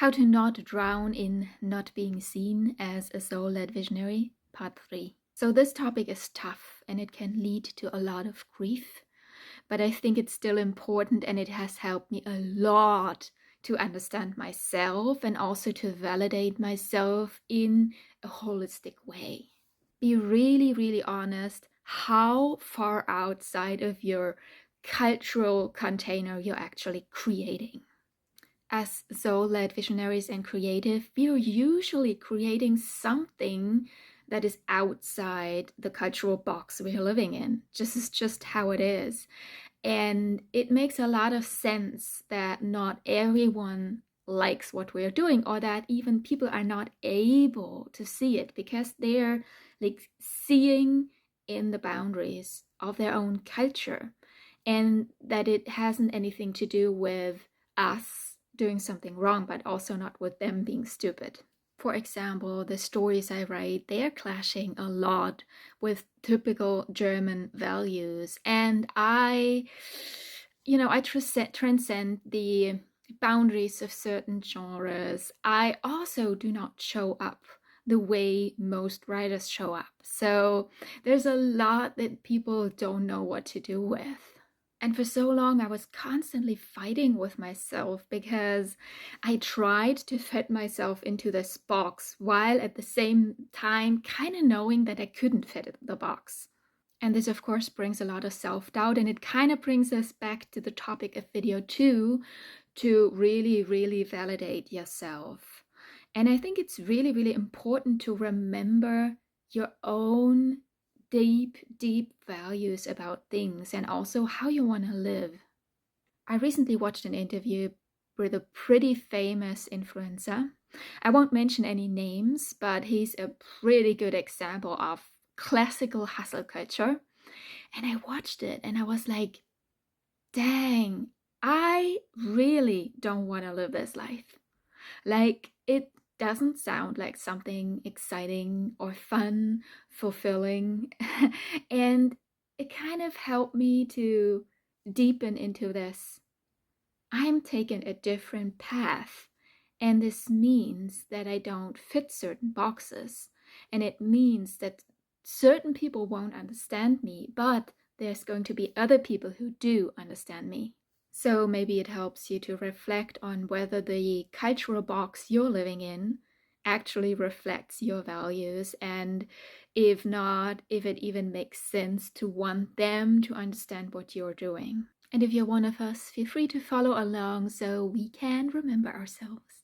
How to Not Drown in Not Being Seen as a Soul-Led Visionary, Part 3. So this topic is tough and it can lead to a lot of grief, but I think it's still important and it has helped me a lot to understand myself and also to validate myself in a holistic way. Be really, really honest how far outside of your cultural container you're actually creating. As soul-led visionaries and creative, we are usually creating something that is outside the cultural box we're living in. This is just how it is. And it makes a lot of sense that not everyone likes what we're doing, or that even people are not able to see it because they're like seeing in the boundaries of their own culture, and that it hasn't anything to do with us doing something wrong, but also not with them being stupid. For example, the stories I write, they're clashing a lot with typical German values. And I transcend the boundaries of certain genres. I also do not show up the way most writers show up. So there's a lot that people don't know what to do with. And for so long, I was constantly fighting with myself because I tried to fit myself into this box while at the same time kind of knowing that I couldn't fit the box. And this, of course, brings a lot of self-doubt, and it kind of brings us back to the topic of video 2, to really, really validate yourself. And I think it's really, really important to remember your own deep, deep values about things and also how you want to live. I recently watched an interview with a pretty famous influencer. I won't mention any names, but he's a pretty good example of classical hustle culture. And I watched it and I was like, dang, I really don't want to live this life. Like, it doesn't sound like something exciting or fun, fulfilling. And it kind of helped me to deepen into this. I'm taking a different path. And this means that I don't fit certain boxes. And it means that certain people won't understand me, but there's going to be other people who do understand me. So maybe it helps you to reflect on whether the cultural box you're living in actually reflects your values, and if not, if it even makes sense to want them to understand what you're doing. And if you're one of us, feel free to follow along so we can remember ourselves.